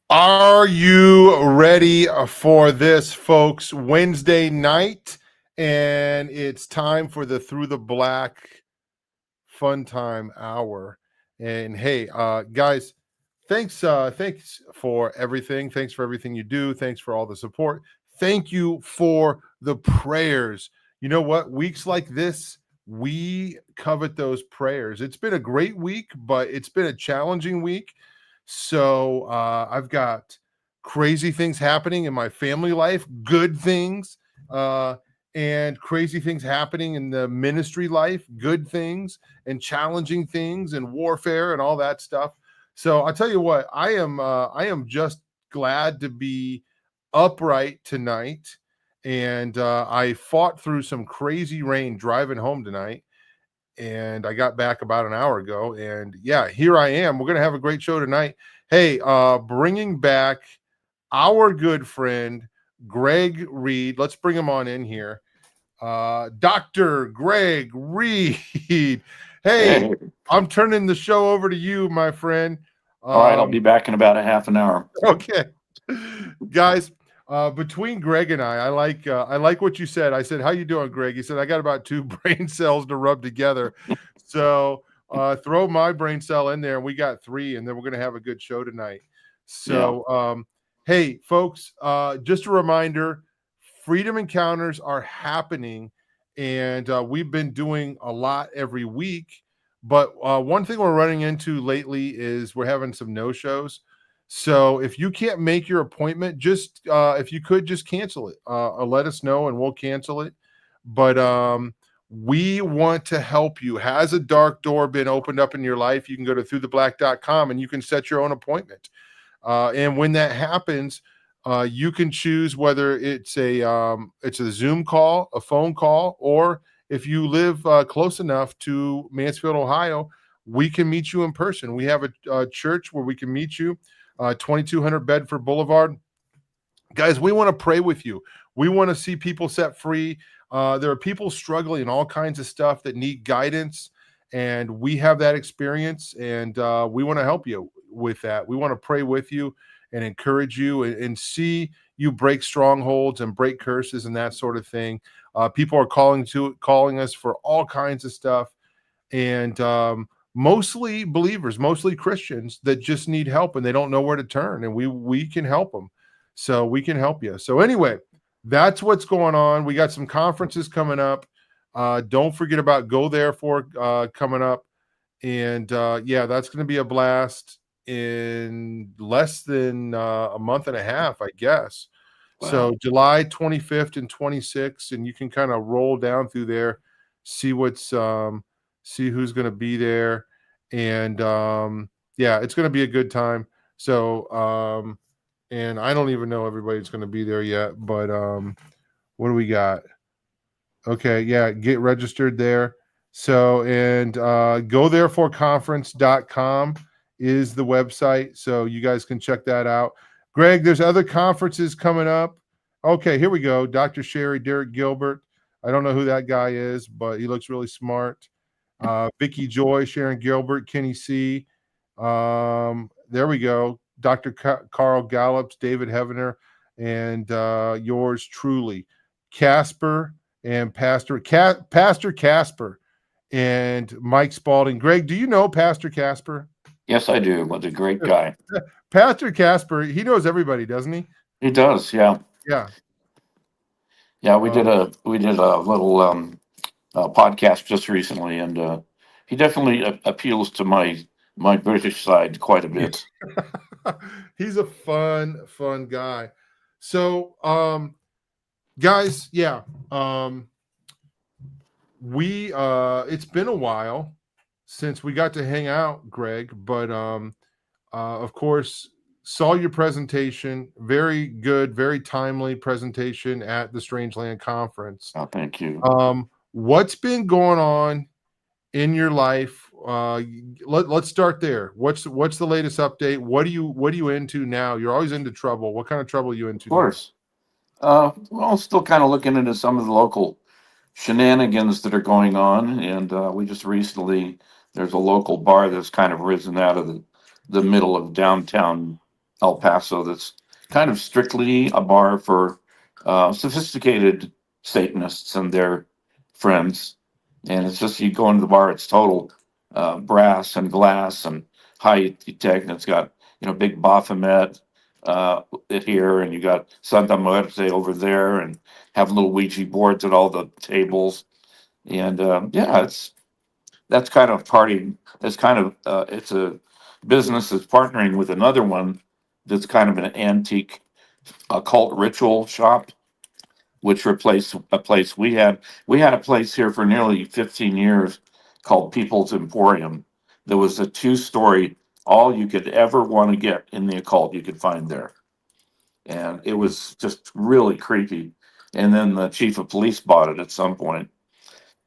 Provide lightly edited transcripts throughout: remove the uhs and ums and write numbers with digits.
Are you ready for this, folks? Wednesday night, and it's time for the Through the Black Fun Time Hour. And hey, guys, thanks for everything. Thanks for everything you do. Thanks for all the support. Thank you for the prayers. You know what? Weeks like this, we covet those prayers. It's been a great week, but it's been a challenging week. So I've got crazy things happening in my family life, good things, and crazy things happening in the ministry life, good things and challenging things and warfare and all that stuff. So I'll tell you what, I am just glad to be upright tonight. And I fought through some crazy rain driving home tonight. And I got back about an hour ago, and yeah, here I am. We're going to have a great show tonight. Hey, bringing back our good friend, Greg Reid. Let's bring him on in here. Dr. Greg Reid. Hey, I'm turning the show over to you, my friend. All right, I'll be back in about a half an hour. Okay. Guys, between Greg and I like what you said. I said, "How you doing, Greg?" He said, "I got about 2 brain cells to rub together." So throw my brain cell in there, and we got 3, and then we're gonna have a good show tonight. So hey, folks, just a reminder: Freedom Encounters are happening, and we've been doing a lot every week. But one thing we're running into lately is we're having some no-shows. So if you can't make your appointment, just if you could just cancel it, let us know and we'll cancel it. But we want to help you. Has a dark door been opened up in your life? You can go to throughtheblack.com and you can set your own appointment. And when that happens, you can choose whether it's a Zoom call, a phone call, or if you live close enough to Mansfield, Ohio, we can meet you in person. We have a church where we can meet you. 2200 Bedford Boulevard. Guys, we want to pray with you. We want to see people set free. There are people struggling in all kinds of stuff that need guidance, and we have that experience, and we want to help you with that. We want to pray with you and encourage you and see you break strongholds and break curses and that sort of thing. People are calling us for all kinds of stuff, and mostly believers, mostly Christians that just need help and they don't know where to turn, and we can help them. So we can help you. So anyway, that's what's going on. We got some conferences coming up. Don't forget about Go Therefore coming up. And yeah, that's going to be a blast in less than a month and a half, I guess. Wow. So July 25th and 26th, and you can kind of roll down through there, see what's see who's going to be there. And yeah, it's going to be a good time. So and I don't even know everybody's going to be there yet, but what do we got? Okay, yeah, get registered there. So, and gothereforeconference.com is the website, so you guys can check that out. Greg, there's other conferences coming up. Okay, here we go. Dr. Sherry, Derek Gilbert. I don't know who that guy is, but he looks really smart. Vicky Joy, Sharon Gilbert, Kenny C. There we go. Dr. Carl Gallups, David Heavener, and yours truly, Casper and Pastor Casper and Mike Spalding. Greg, do you know Pastor Casper? Yes, I do. What a great guy. Pastor Casper, he knows everybody, doesn't he? He does, yeah. Yeah. Yeah, we did a little podcast just recently, and he definitely appeals to my British side quite a bit. He's a fun guy. So, guys, yeah, we it's been a while since we got to hang out, Greg, but of course, saw your presentation. Very good, very timely presentation at the Strangeland conference. Oh, thank you. What's been going on in your life? Let's start there. What's the latest update? What are you into now? You're always into trouble. What kind of trouble are you Of into now? course. Well, still kind of looking into some of the local shenanigans that are going on, and we just recently there's a local bar that's kind of risen out of the middle of downtown El Paso that's kind of strictly a bar for sophisticated Satanists and their friends, and it's just you go into the bar, it's total brass and glass and high tech, and it's got big Baphomet it here, and you got Santa Muerte over there, and have little Ouija boards at all the tables, and yeah, that's kind of party. That's kind of it's a business that's partnering with another one that's kind of an antique occult ritual shop, which replaced a place we had. We had a place here for nearly 15 years called People's Emporium. There was a two-story, all you could ever want to get in the occult you could find there, and it was just really creepy. And then the chief of police bought it at some point,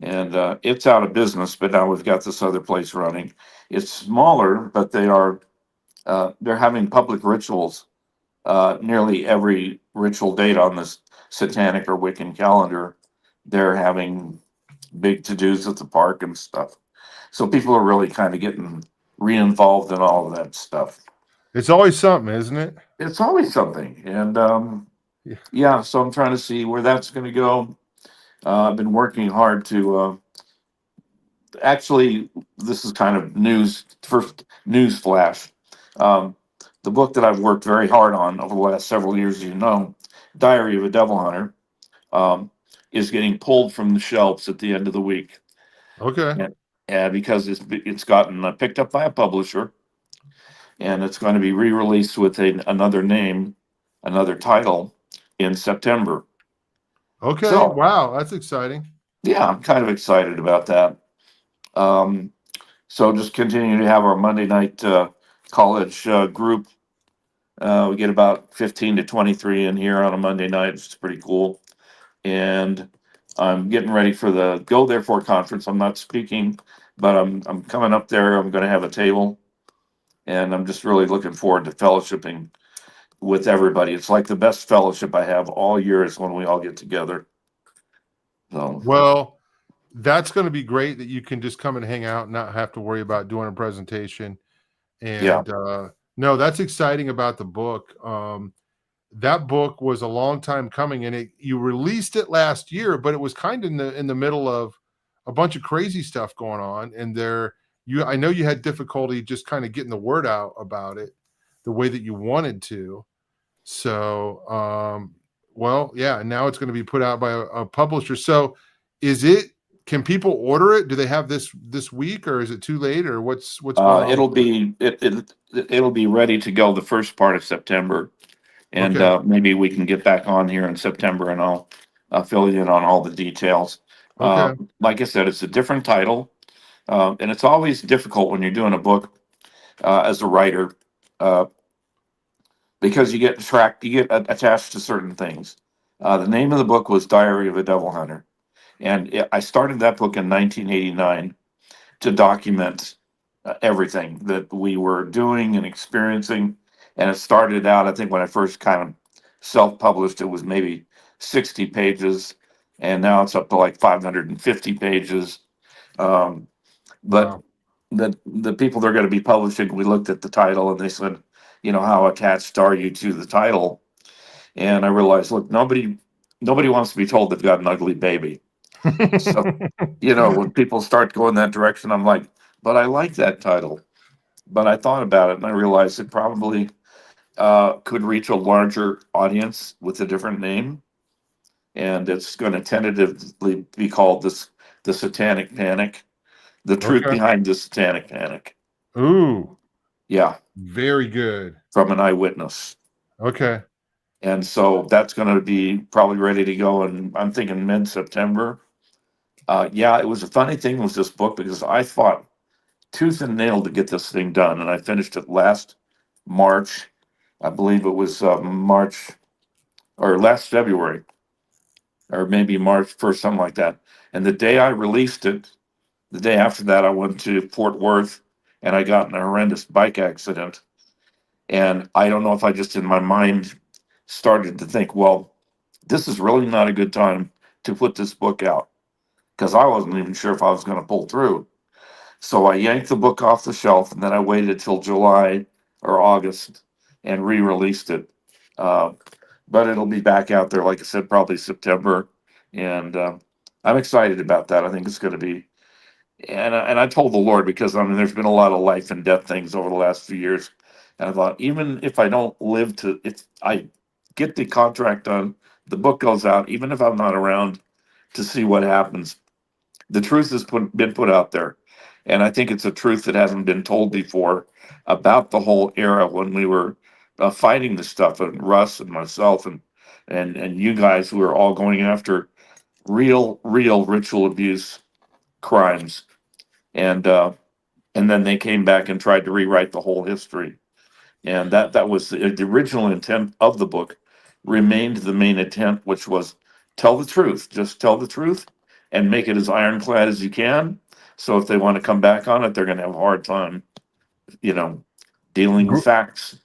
and it's out of business. But now we've got this other place running. It's smaller, but they're having public rituals nearly every ritual date on this satanic or Wiccan calendar. They're having big to dos at the park and stuff. So people are really kind of getting re-involved in all of that stuff. It's always something, isn't it? It's always something, and Yeah. yeah. So I'm trying to see where that's going to go. I've been working hard to actually. This is kind of first news flash. Um, the book that I've worked very hard on over the last several years, Diary of a Devil Hunter, um, is getting pulled from the shelves at the end of the week, Okay. and because it's gotten picked up by a publisher, and it's going to be re-released with another name, another title in September. Okay. So Wow, that's exciting. yeah, I'm kind of excited about that. Um, so just continue to have our Monday night college group. We get about 15 to 23 in here on a Monday night. It's pretty cool. And I'm getting ready for the Go Therefore conference. I'm not speaking, but I'm coming up there. I'm going to have a table, and I'm just really looking forward to fellowshipping with everybody. It's like the best fellowship I have all year is when we all get together. So Well, that's going to be great that you can just come and hang out and not have to worry about doing a presentation. yeah, And no, that's exciting about the book. That book was a long time coming, and you released it last year, but it was kind of in the middle of a bunch of crazy stuff going on. And I know you had difficulty just kind of getting the word out about it the way that you wanted to. So, well, yeah, now it's going to be put out by a publisher. So, is it? Can people order it? Do they have this week, or is it too late, or what's going on it'll with that? it'll be ready to go the first part of September, and Okay, maybe we can get back on here in September, and I'll fill you in on all the details. okay, Like I said, it's a different title, and it's always difficult when you're doing a book as a writer, uh, because you get attached to certain things. The name of the book was Diary of a Devil Hunter, and I started that book in 1989 to document everything that we were doing and experiencing. And it started out, I think, when I first kind of self-published, it was maybe 60 pages, and now it's up to like 550 pages. Um, but wow. the people they're going to be publishing, we looked at the title and they said, how attached are you to the title? And I realized, look, nobody wants to be told they've got an ugly baby. So, when people start going that direction, I'm like, but I like that title. But I thought about it and I realized it probably could reach a larger audience with a different name. And it's going to tentatively be called the Satanic Panic. The truth Okay. behind the Satanic Panic. Ooh, Yeah, very good. from an eyewitness. Okay. And so that's going to be probably ready to go. And I'm thinking mid-September. Yeah, it was a funny thing with this book because I fought tooth and nail to get this thing done, and I finished it last March. I believe it was March or last February, or maybe March 1st, something like that. And the day I released it, the day after that, I went to Fort Worth and I got in a horrendous bike accident. And I don't know if I just in my mind started to think, well, this is really not a good time to put this book out because I wasn't even sure if I was going to pull through. So I yanked the book off the shelf and then I waited till July or August and re released it. Uh, but it'll be back out there, like I said, probably September. And I'm excited about that. I think it's going to be. And I told the Lord because I mean, there's been a lot of life and death things over the last few years. And I thought, even if I don't live to, if I get the contract done, the book goes out, even if I'm not around to see what happens, the truth has been put out there. And I think it's a truth that hasn't been told before about the whole era when we were fighting this stuff, and Russ and myself and you guys who are all going after real ritual abuse crimes, and and then they came back and tried to rewrite the whole history. And that was the original intent of the book, remained the main intent, which was tell the truth, just tell the truth, and make it as ironclad as you can. So if they want to come back on it, they're going to have a hard time, you know, dealing with facts.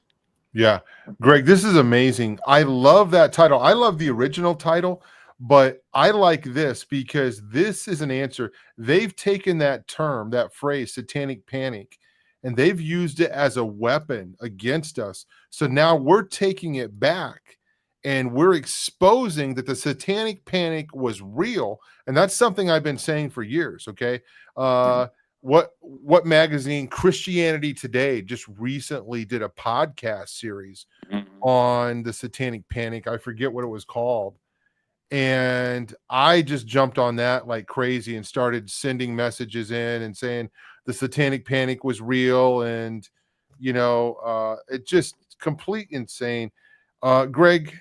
Yeah. Greg, this is amazing. I love that title. I love the original title, but I like this because this is an answer. They've taken that term, that phrase, satanic panic, and they've used it as a weapon against us. So now we're taking it back and we're exposing that the satanic panic was real. And that's something I've been saying for years. Okay. Uh, what magazine, Christianity Today, just recently did a podcast series Mhm. on the satanic panic. I forget what it was called, and I just jumped on that like crazy and started sending messages in and saying the satanic panic was real, and it just complete insane. Greg,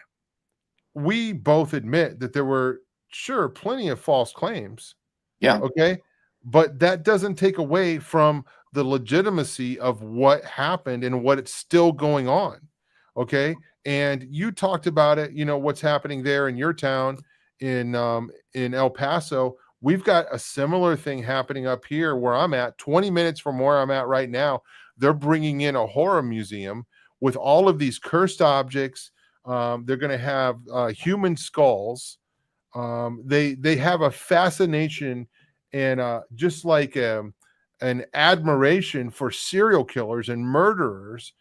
we both admit that there were sure plenty of false claims. Yeah, Okay. But that doesn't take away from the legitimacy of what happened and what it's still going on. Okay. And you talked about it, what's happening there in your town in El Paso. We've got a similar thing happening up here where I'm at, 20 minutes from where I'm at right now. They're bringing in a horror museum with all of these cursed objects. They're going to have human skulls. They have a fascination and just like an admiration for serial killers and murderers,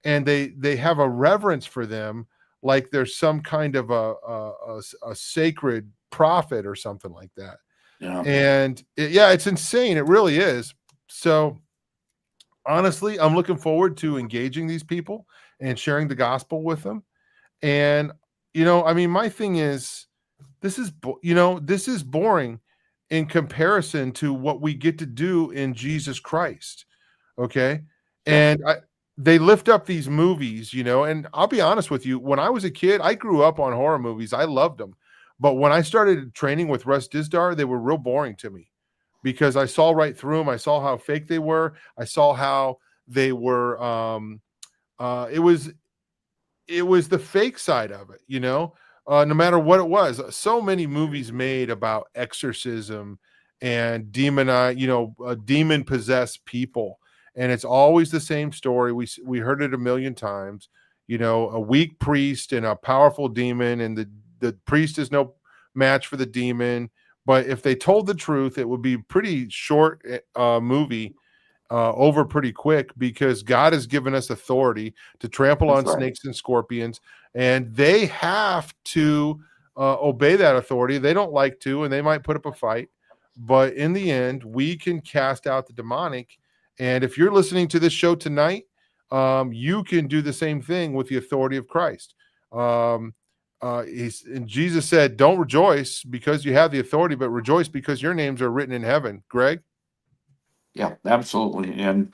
and they have a reverence for them, like there's some kind of a sacred prophet or something like that. yeah, And yeah, it's insane. It really is. So honestly, I'm looking forward to engaging these people and sharing the gospel with them. And I mean, my thing is, this is boring in comparison to what we get to do in Jesus Christ. Okay. yeah. And they lift up these movies, and I'll be honest with you, when I was a kid, I grew up on horror movies. I loved them. But when I started training with Russ Dizdar, they were real boring to me because I saw right through them. I saw how fake they were. I saw how they were it was the fake side of it, no matter what it was. So many movies made about exorcism and demon possessed people. And it's always the same story. We heard it a million times, a weak priest and a powerful demon, and the priest is no match for the demon. But if they told the truth, it would be pretty short movie over pretty quick, because God has given us authority to trample That's on right. snakes and scorpions, and they have to obey that authority. They don't like to, and they might put up a fight, but in the end, we can cast out the demonic. And if you're listening to this show tonight, you can do the same thing with the authority of Christ. And Jesus said, "Don't rejoice because you have the authority, but rejoice because your names are written in heaven." Greg? Yeah, absolutely. And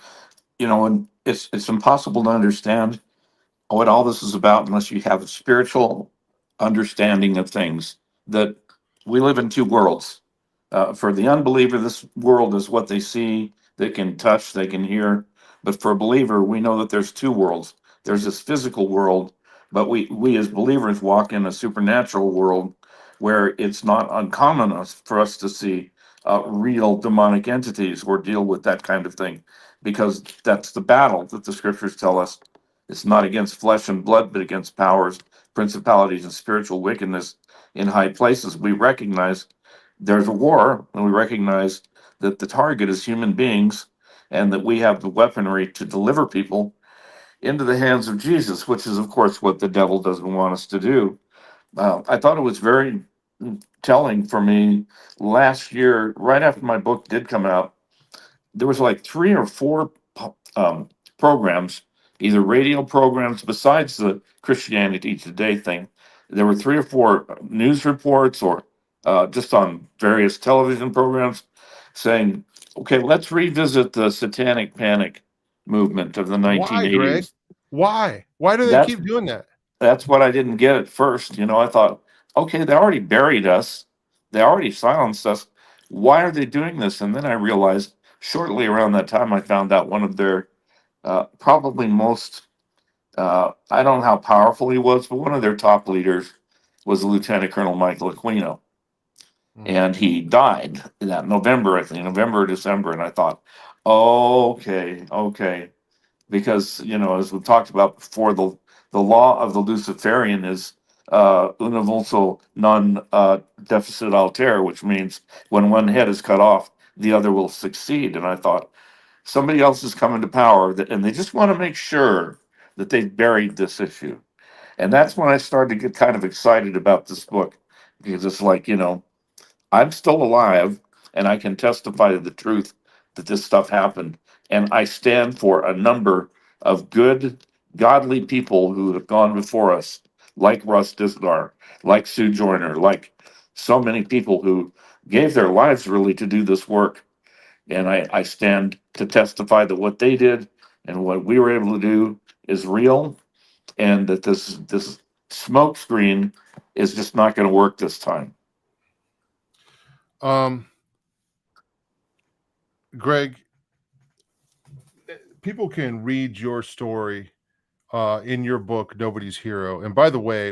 and it's impossible to understand what all this is about unless you have a spiritual understanding of things. That we live in two worlds. For the unbeliever, this world is what they see, they can touch, they can hear. But for a believer, we know that there's two worlds. There's this physical world, but we as believers walk in a supernatural world where it's not uncommon for us to see real demonic entities or deal with that kind of thing, because that's the battle that the scriptures tell us. It's not against flesh and blood, but against powers, principalities, and spiritual wickedness in high places. We recognize there's a war, and we recognize that the target is human beings, and that we have the weaponry to deliver people into the hands of Jesus, which is, of course, what the devil doesn't want us to do. I thought it was very telling for me last year, right after my book did come out. There was like three or four programs, either radio programs besides the Christianity Today thing. There were three or four news reports or just on various television programs saying, okay, let's revisit the satanic panic movement of the Why, Greg? 1980s. Why? Why do they That's keep doing that? that's what I didn't get at first. I thought, okay, they already buried us. They already silenced us. Why are they doing this? And then I realized shortly around that time, I found out one of their probably most, I don't know how powerful he was, but one of their top leaders was Lieutenant Colonel Michael Aquino. Mm. And he died in that November, I think, November or December. And I thought, okay, okay, because as we talked about before, the law of the Luciferian is univocal non deficit alter, which means when one head is cut off, the other will succeed. And I thought somebody else is coming to power, and they just want to make sure that they've buried this issue. And that's when I started to get kind of excited about this book, because it's like, I'm still alive and I can testify to the truth that this stuff happened. And I stand for a number of good, godly people who have gone before us, like Russ Disgar, like Sue Joyner, like so many people who gave their lives really to do this work. And I stand to testify that what they did and what we were able to do is real, and that this smoke screen is just not going to work this time. Um, Greg, people can read your story in your book, Nobody's Hero. And by the way,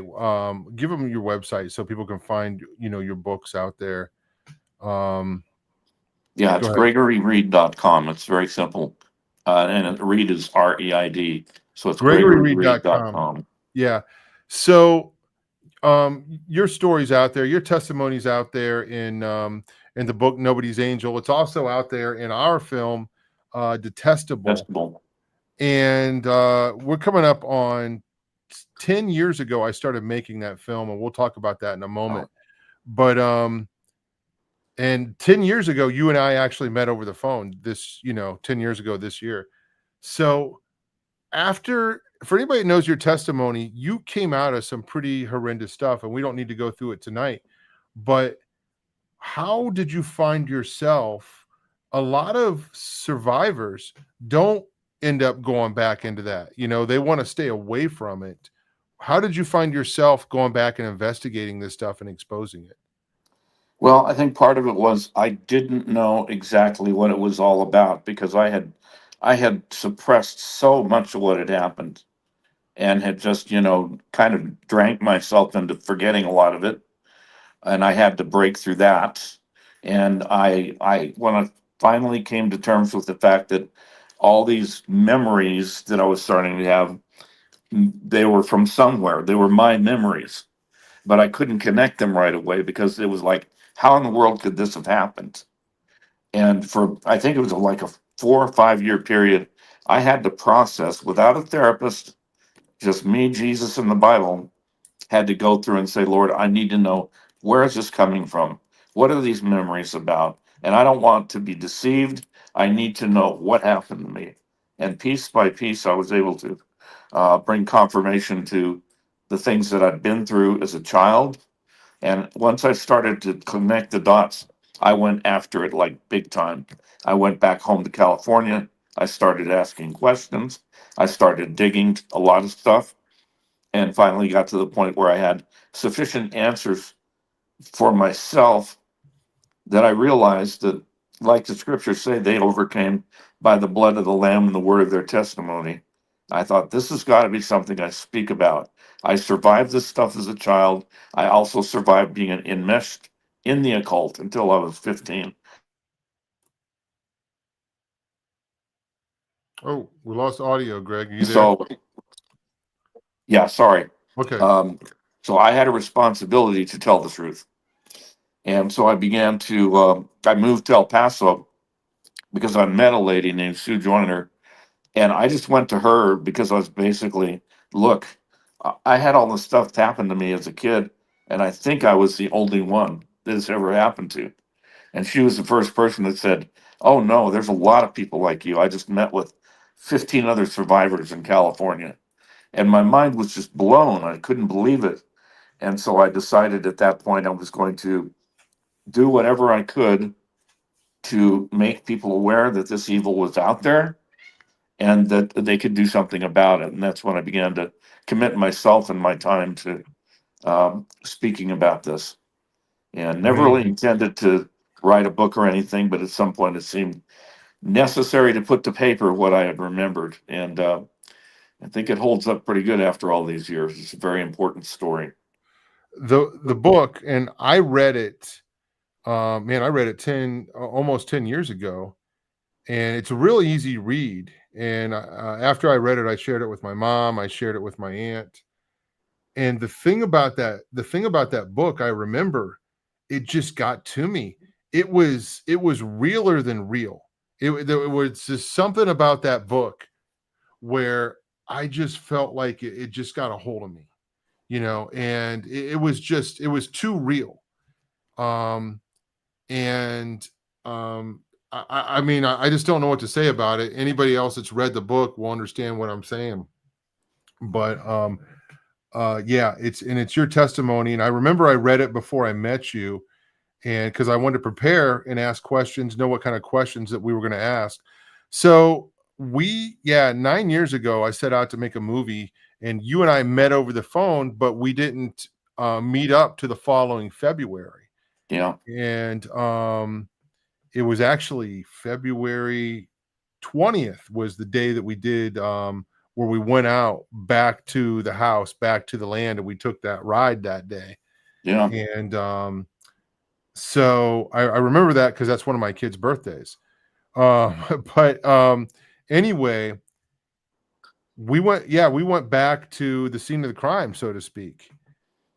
give them your website so people can find your books out there. Um, Yeah, go it's ahead. gregoryreid.com. It's very simple. And Reid is REID. So it's GregoryReid.com. gregoryreid.com. Yeah. So your story's out there, your testimony's out there in the book Nobody's Angel. It's also out there in our film, Detestable. Festival. And we're coming up on 10 years ago I started making that film, and we'll talk about that in a moment. But and 10 years ago you and I actually met over the phone, 10 years ago this year. So after, for anybody that knows your testimony, you came out of some pretty horrendous stuff, and we don't need to go through it tonight. But how did you find yourself? A lot of survivors don't end up going back into that. They want to stay away from it. How did you find yourself going back and investigating this stuff and exposing it? Well, I think part of it was I didn't know exactly what it was all about, because I had suppressed so much of what had happened, and had just, kind of drank myself into forgetting a lot of it. And I had to break through that. And I when I finally came to terms with the fact that all these memories that I was starting to have, they were from somewhere. They were my memories, but I couldn't connect them right away, because it was like, how in the world could this have happened? And for, I think it was like a 4 or 5 year period, I had to process without a therapist, just me, Jesus, and the Bible. Had to go through and say, Lord, I need to know, where is this coming from? What are these memories about? And I don't want to be deceived. I need to know what happened to me. And piece by piece, I was able to bring confirmation to the things that I'd been through as a child. And once I started to connect the dots, I went after it like big time. I went back home to California. I started asking questions. I started digging a lot of stuff and finally got to the point where I had sufficient answers for myself that I realized that, like the scriptures say, they overcame by the blood of the Lamb and the word of their testimony. I thought, this has got to be something I speak about. I survived this stuff as a child. I also survived being enmeshed in the occult until I was 15. Oh, we lost audio, Greg. Are you there? So, yeah, sorry. Okay. Um, so I had a responsibility to tell the truth. And so I began to, I moved to El Paso because I met a lady named Sue Joyner. And I just went to her because I was basically, look, I had all this stuff happen to me as a kid. And I think I was the only one that has ever happened to. And she was the first person that said, oh, no, there's a lot of people like you. I just met with 15 other survivors in California. And my mind was just blown. I couldn't believe it. And so I decided at that point I was going to do whatever I could to make people aware that this evil was out there and that they could do something about it. And that's when I began to commit myself and my time to speaking about this. And never really Amazing. intended to write a book or anything, but at some point it seemed necessary to put to paper what I had remembered. And I think it holds up pretty good after all these years. It's a very important story. The book, and I read it. Man, I read it almost 10 years ago, and it's a real easy read. And after I read it, I shared it with my mom. I shared it with my aunt. And the thing about that book, I remember, it just got to me. It was realer than real. There was just something about that book where I just felt like it just got a hold of me, and it was too real. Um, and I mean, I just don't know what to say about it. Anybody else that's read the book will understand what I'm saying. But yeah, it's your testimony. And I remember I read it before I met you, and because I wanted to prepare and ask questions, know what kind of questions that we were going to ask. So 9 years ago, I set out to make a movie, and you and I met over the phone, but we didn't meet up to the following February. Yeah, And it was actually February 20th was the day that we did where we went out back to the house, back to the land, and we took that ride that day. yeah. And so I remember that because that's one of my kids' birthdays. But anyway, we went back to the scene of the crime, so to speak.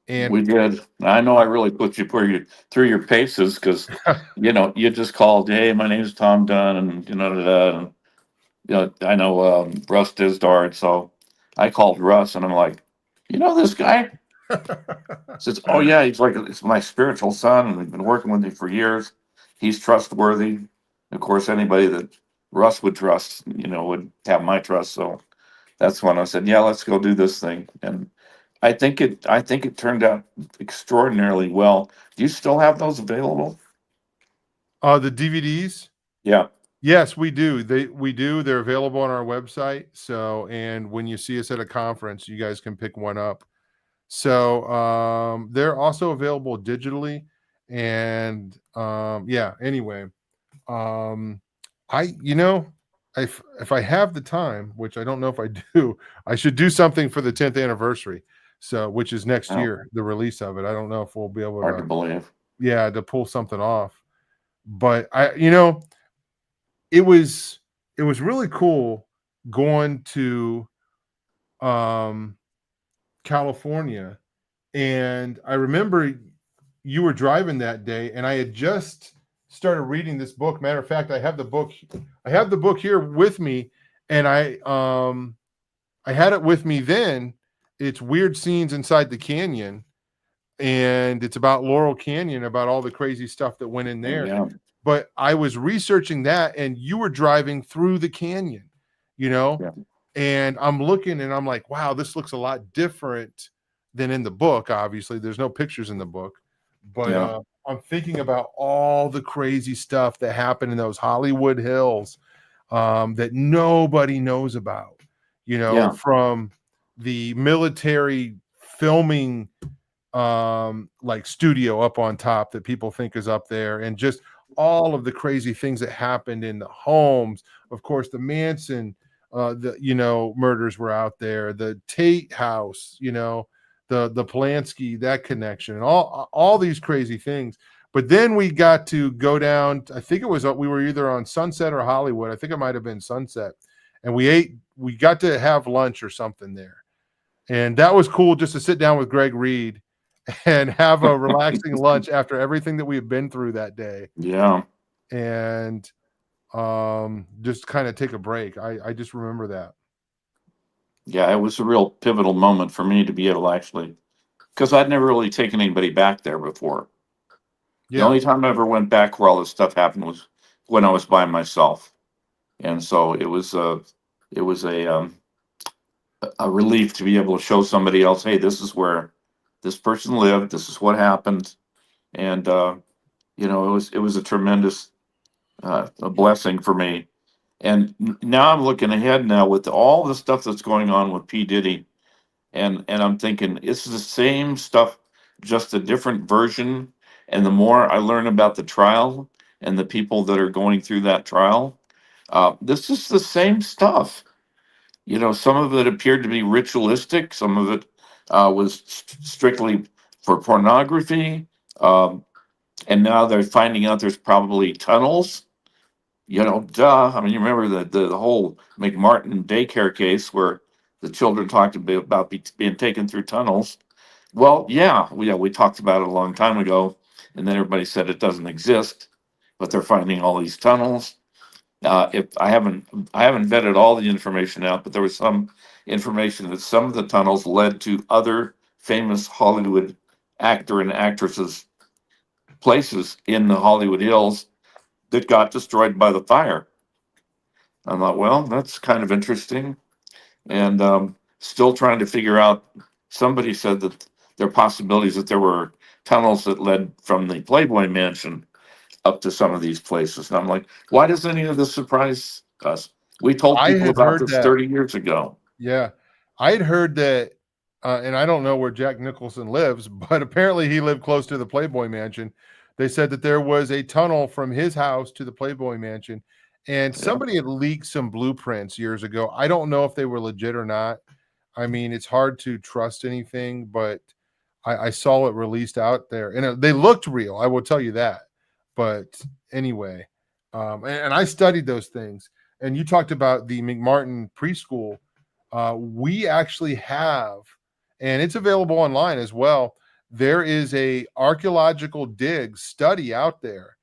And We did. I know I really put you through your paces because, you just called, hey, my name's Tom Dunn, and and I know Russ Dizdar, so I called Russ, and I'm like, this guy? Says, oh yeah, he's like it's my spiritual son, and we've been working with him for years. He's trustworthy. Of course, anybody that Russ would trust, would have my trust. So that's when I said, yeah, let's go do this thing. And I think it turned out extraordinarily well. Do you still have those available? the DVDs. Yeah. Yes, we do. We do. They're available on our website. So, and when you see us at a conference, you guys can pick one up. So, they're also available digitally. And yeah, anyway, um I if I have the time, which I don't know if I do, I should do something for the 10th anniversary. So, which is next Oh, year, the release of it. I don't know if we'll be able hard to to, believe. yeah, to pull something off. But it was it was really cool going to um California, and I remember you were driving that day, and I had just started reading this book. Matter of fact, I have the book here with me, and I had it with me then. It's Weird Scenes Inside the Canyon, and it's about Laurel Canyon, about all the crazy stuff that went in Oh there. yeah, But I was researching that, and you were driving through the canyon, you know, yeah, and I'm looking and I'm like, wow, this looks a lot different than in the book. Obviously, there's no pictures in the book, but yeah. I'm thinking about all the crazy stuff that happened in those Hollywood Hills, that nobody knows about, Yeah. from the military filming, like studio up on top that people think is up there, and just all of the crazy things that happened in the homes. Of course, the Manson, the murders were out there, the Tate house, the Polanski, that connection, and all these crazy things. But then we got to go down, I think it was, we were either on Sunset or Hollywood. I think it might have been Sunset, and we got to have lunch or something there, and that was cool, just to sit down with Greg Reid and have a relaxing lunch after everything that we had been through that day, Yeah. and just kind of take a break. I just remember that. Yeah. It was a real pivotal moment for me to be able to actually, because I'd never really taken anybody back there before. The Yeah. only time I ever went back where all this stuff happened was when I was by myself, and so it was a relief to be able to show somebody else, hey, this is where this person lived, this is what happened, and it was a tremendous a blessing for me. And now I'm looking ahead now with all the stuff that's going on with P Diddy, and I'm thinking it's the same stuff, just a different version. And the more I learn about the trial and the people that are going through that trial, this is the same stuff. Some of it appeared to be ritualistic, some of it was strictly for pornography. Um, and now they're finding out there's probably tunnels. Duh. I mean, you remember the whole McMartin daycare case where the children talked about being taken through tunnels. Well, yeah, we talked about it a long time ago, and then everybody said it doesn't exist, but they're finding all these tunnels. If I haven't vetted all the information out, but there was some information that some of the tunnels led to other famous Hollywood actor and actresses places in the Hollywood Hills that got destroyed by the fire. I thought, well, that's kind of interesting, and still trying to figure out. Somebody said that there are possibilities that there were tunnels that led from the Playboy Mansion up to some of these places. And I'm like, why does any of this surprise us? We told I people had about heard this that. 30 years ago. Yeah, I had heard that, and I don't know where Jack Nicholson lives, but apparently he lived close to the Playboy Mansion. They said that there was a tunnel from his house to the Playboy Mansion, and Yeah. somebody had leaked some blueprints years ago. I don't know if they were legit or not. I mean, it's hard to trust anything, but I saw it released out there, and they looked real. I will tell you that. But anyway, and I studied those things. And you talked about the McMartin preschool. We actually have, and it's available online as well. There is a archaeological dig study out there,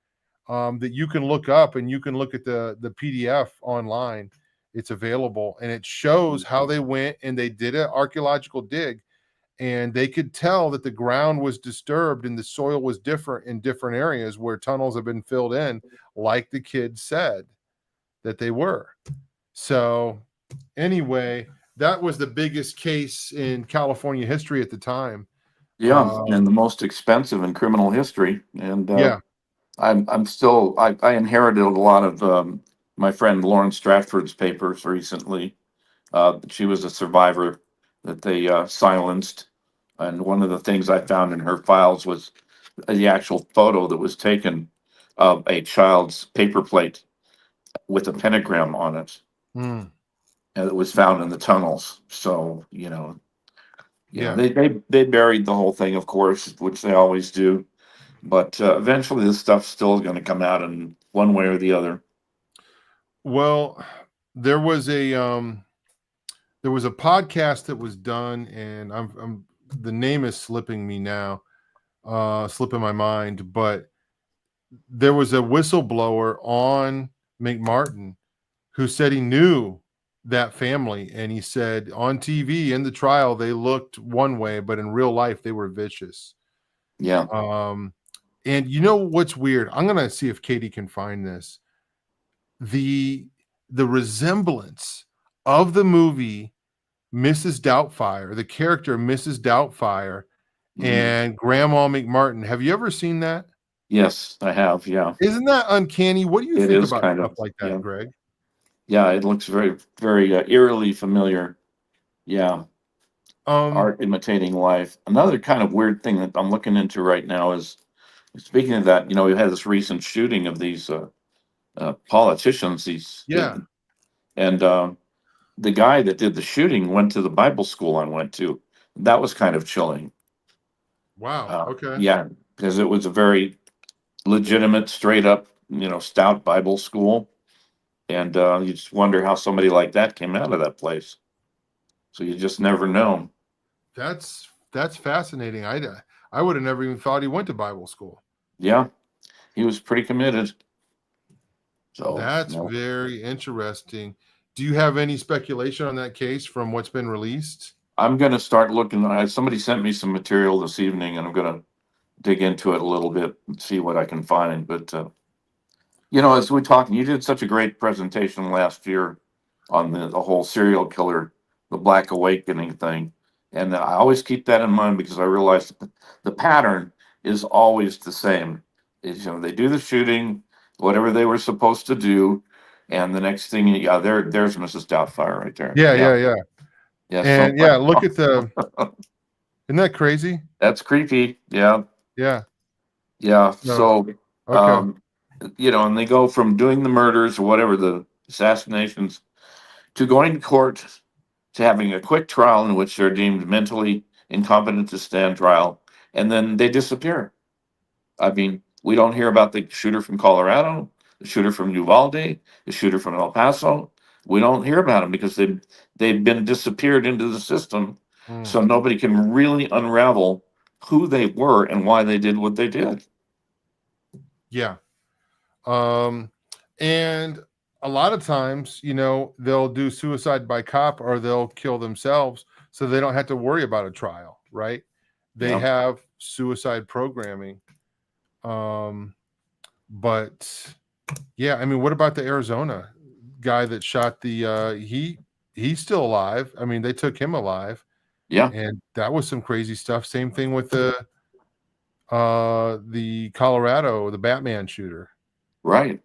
that you can look up, and you can look at the PDF online. It's available, and it shows how they went and they did an archaeological dig, and they could tell that the ground was disturbed and the soil was different in different areas where tunnels have been filled in, like the kids said that they were. So anyway, that was the biggest case in California history at the time. Yeah, and the Um, most expensive in criminal history. And yeah. I'm still I inherited a lot of my friend Lauren Stratford's papers recently. She was a survivor that they silenced, and one of the things I found in her files was the actual photo that was taken of a child's paper plate with a pentagram on it, Mm, and it was found in the tunnels. So yeah. they buried the whole thing, of course, which they always do. But eventually, this stuff's still going to come out in one way or the other. Well, there was a podcast that was done, and I'm the name is slipping me now, slipping my mind, but there was a whistleblower on McMartin who said he knew that family, and he said on TV in the trial they looked one way, but in real life they were vicious. Yeah. Um, and you know what's weird? I'm gonna see if Katie can find this. The resemblance of the movie Mrs. Doubtfire, the character Mrs. Doubtfire, Mhm. and Grandma McMartin. Have you ever seen that? Yes, I have. Yeah, Isn't that uncanny? What do you it think is about kind stuff of. like that, Yeah, Greg? yeah. It looks very, very eerily familiar. Yeah, Um, art imitating life. Another kind of weird thing that I'm looking into right now is, speaking of that, we had this recent shooting of these politicians. yeah. And the guy that did the shooting went to the Bible school I went to. That was kind of chilling. Wow. Okay. Yeah, because it was a very legitimate, straight up, stout Bible school. And you just wonder how somebody like that came out of that place. So you just never know. That's fascinating. I would have never even thought he went to Bible school. Yeah, he was pretty committed. So, That's very interesting. Do you have any speculation on that case from what's been released? I'm going to start looking. Somebody sent me some material this evening, and I'm going to dig into it a little bit and see what I can find. But as we're talking, you did such a great presentation last year on the whole serial killer, the Black Awakening thing. And I always keep that in mind because I realize the pattern is always the same. They do the shooting, whatever they were supposed to do, and the next thing, yeah, there's Mrs. Doubtfire right there. Yeah, Yeah, yeah, yeah. yeah. So And yeah, look at the isn't that crazy? that's creepy. Yeah, Yeah. yeah. No. So, Okay. um, and they go from doing the murders or whatever, the assassinations, to going to court, to having a quick trial in which they're deemed mentally incompetent to stand trial, and then they disappear. I mean, we don't hear about the shooter from Colorado, the shooter from Uvalde, the shooter from El Paso. We don't hear about them because they've been disappeared into the system, Mm, so nobody can really unravel who they were and why they did what they did. yeah. Um, and a lot of times, they'll do suicide by cop or they'll kill themselves so they don't have to worry about a trial, right? They Yeah, have suicide programming. Um, but yeah, I mean, what about the Arizona guy that shot he's still alive. I mean, they took him alive yeah, and that was some crazy stuff. Same thing with the Colorado, the Batman shooter. right.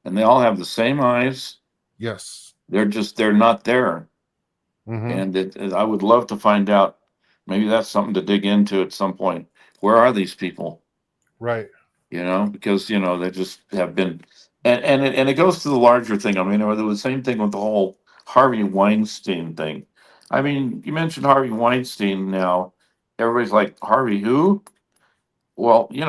And they all have the same eyes. Yes. They're not there. Mm-hmm. And I would love to find out. Maybe that's something to dig into at some point. Where are these people? Right. Because they just have been, and it goes to the larger thing. I mean, there was the same thing with the whole Harvey Weinstein thing. I mean, you mentioned Harvey Weinstein. Now everybody's like, Harvey who? Well, he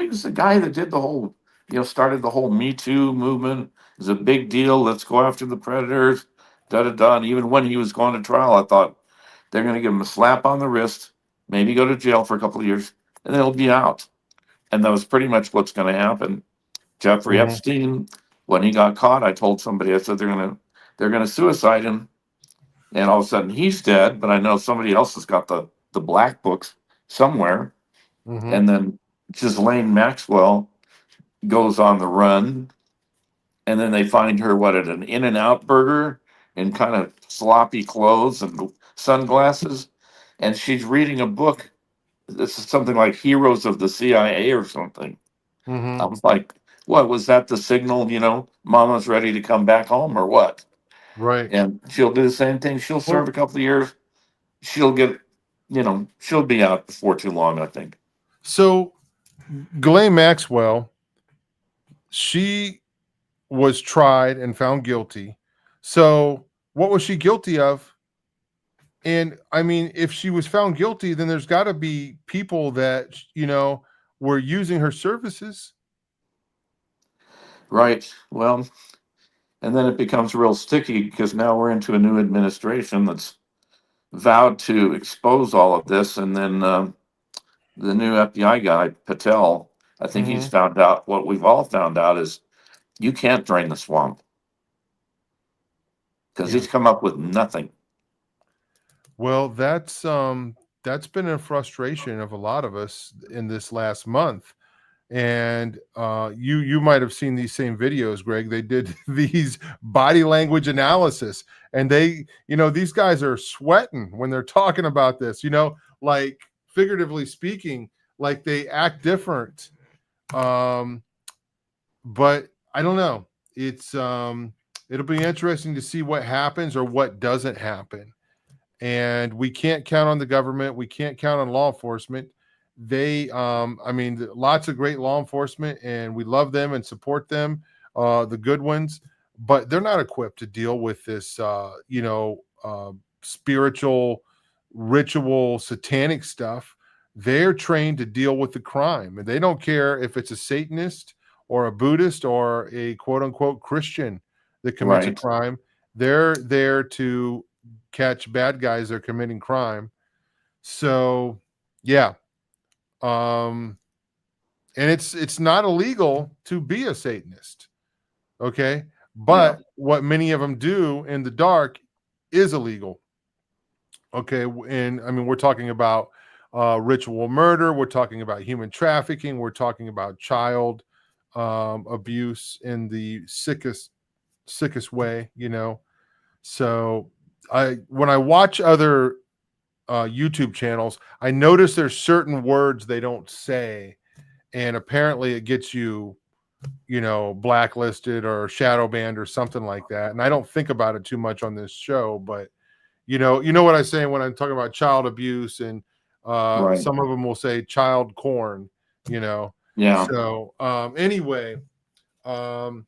was the guy that did the whole, started the whole Me Too movement. It's a big deal. Let's go after the predators. Da da da. And even when he was going to trial, I thought they're going to give him a slap on the wrist, maybe go to jail for a couple of years, and then he'll be out. And that was pretty much what's going to happen. Jeffrey Mm-hmm. Epstein, when he got caught, I told somebody, I said they're gonna suicide him, and all of a sudden he's dead. But I know somebody else has got the black books somewhere, Mm-hmm. and then Ghislaine Maxwell goes on the run, and then they find her at an In and Out burger in kind of sloppy clothes and sunglasses, and she's reading a book. This is something like Heroes of the CIA or something. I Mm-hmm. was like, what was that the signal, mama's ready to come back home or what? Right. And she'll do the same thing. She'll serve Well, a couple of years. She'll get, she'll be out before too long, I think. so Ghislaine Maxwell, she was tried and found guilty. So what was she guilty of? And I mean, if she was found guilty, then there's got to be people that, were using her services. Right. Well, and then it becomes real sticky because now we're into a new administration that's vowed to expose all of this. And then the new FBI guy, Patel, I think he's Mm-hmm. found out what we've all found out is you can't drain the swamp because Yeah. he's come up with nothing. Well, that's been a frustration of a lot of us in this last month. And you might have seen these same videos, Greg. They did these body language analysis, and these guys are sweating when they're talking about this. Like figuratively speaking, like they act different. Um, but I don't know. It's it'll be interesting to see what happens or what doesn't happen. And we can't count on the government. We can't count on law enforcement. They, I mean, lots of great law enforcement, and we love them and support them, the good ones. But they're not equipped to deal with this, spiritual, ritual, satanic stuff. They're trained to deal with the crime, and they don't care if it's a Satanist or a Buddhist or a quote unquote Christian that commits a Right. crime. They're there to catch bad guys that are committing crime. So, yeah. Um, and it's not illegal to be a Satanist, okay? Yeah. But what many of them do in the dark is illegal. Okay, and I mean we're talking about ritual murder, we're talking about human trafficking, we're talking about child abuse in the sickest way, you know. So I when I watch other YouTube channels, I notice there's certain words they don't say, and apparently it gets you, you know, blacklisted or shadow banned or something like that. And I don't think about it too much on this show, but you know what I say when I'm talking about child abuse, and Right. some of them will say child corn, you know. Yeah. So anyway, um,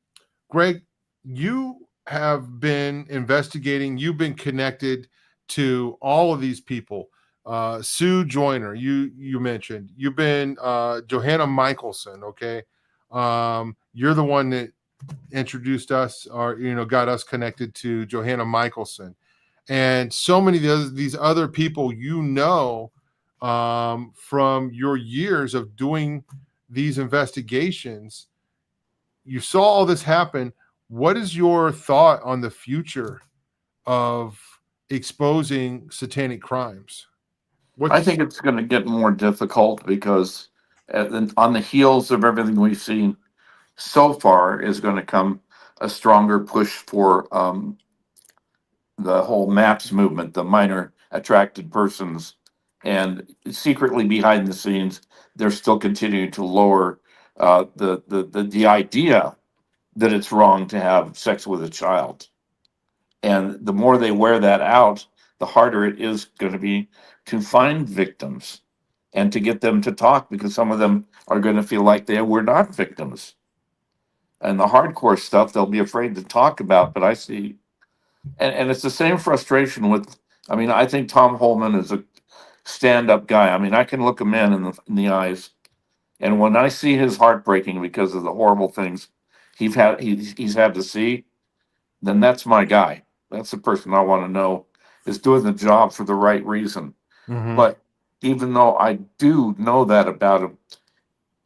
Greg, you have been investigating, you've been connected to all of these people. Sue Joyner, you mentioned. You've been Johanna Michelson, okay? You're the one that introduced us or got us connected to Johanna Michelson. And so many of these other people from your years of doing these investigations, you saw all this happen. What is your thought on the future of exposing satanic crimes? I What's think it's going to get more difficult because on the heels of everything we've seen so far is going to come a stronger push for the whole MAPS movement, the minor attracted persons, and secretly behind the scenes, they're still continuing to lower the idea that it's wrong to have sex with a child. And the more they wear that out, the harder it is going to be to find victims and to get them to talk because some of them are going to feel like they were not victims. And the hardcore stuff they'll be afraid to talk about. But I see, and it's the same frustration with, I mean, I think Tom Holman is a stand up guy. I mean, I can look a man in the eyes. And when I see his heart breaking because of the horrible things he's had to see, then that's my guy. That's the person I want to know is doing the job for the right reason. mm-hmm. But even though I do know that about him,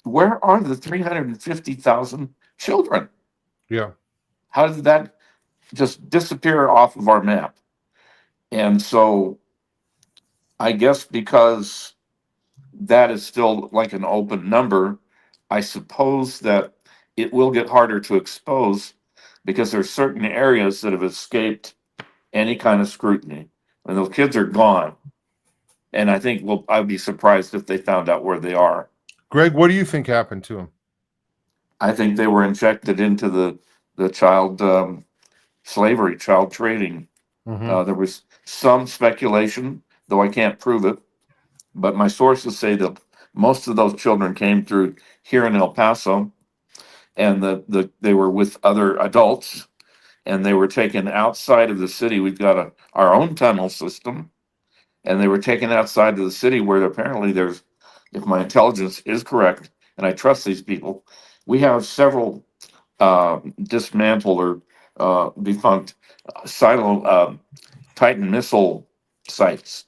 where are the 350,000 children? Yeah. How did that just disappear off of our map? And so I guess because that is still like an open number, I suppose that it will get harder to expose because there's certain areas that have escaped any kind of scrutiny. And those kids are gone. And I think I'd be surprised if they found out where they are. Greg, what do you think happened to him? I think they were injected into the child slavery, child trading. Mm-hmm. There was some speculation, though I can't prove it, but my sources say that most of those children came through here in El Paso, and they were with other adults, and they were taken outside of the city. We've got our own tunnel system, and they were taken outside of the city where apparently there's, if my intelligence is correct, and I trust these people, we have several dismantled or defunct silo Titan missile sites,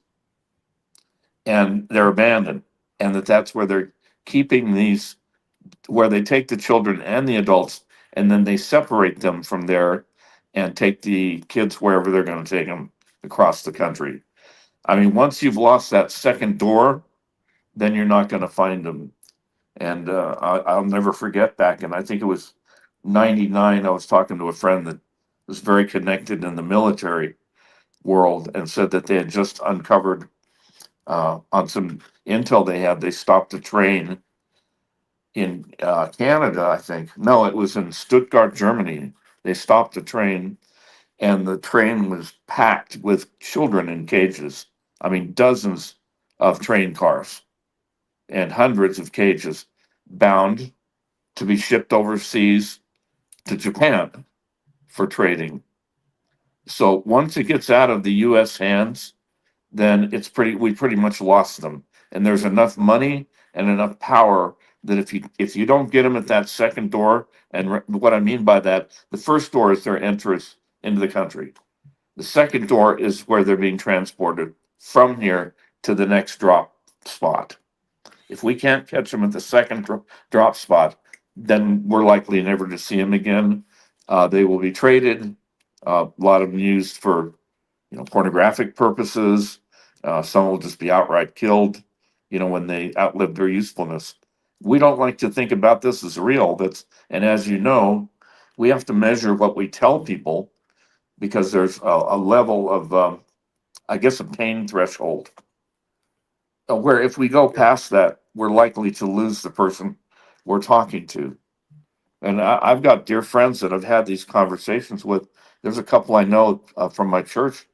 and they're abandoned, and that's where they're keeping these, where they take the children and the adults, and then they separate them from there and take the kids wherever they're going to take them across the country. I mean, once you've lost that second door, then you're not going to find them. And I'll never forget back, and I think it was '99. I was talking to a friend that was very connected in the military world and said that they had just uncovered on some intel they had. They stopped a train in Canada, I think. No, it was in Stuttgart, Germany. They stopped the train, and the train was packed with children in cages. I mean, dozens of train cars and hundreds of cages bound to be shipped overseas to Japan for trading. So once it gets out of the U.S. hands, then we pretty much lost them. And there's enough money and enough power that if you don't get them at that second door, and what I mean by that, the first door is their entrance into the country. The second door is where they're being transported from here to the next drop spot. If we can't catch them at the second drop spot, then we're likely never to see them again. They will be traded. A lot of them used for pornographic purposes. Some will just be outright killed, when they outlive their usefulness. We don't like to think about this as real. And as you know, we have to measure what we tell people because there's a level of, I guess, a pain threshold where if we go past that, we're likely to lose the person we're talking to. And I've got dear friends that I've had these conversations with. There's a couple I know from my church.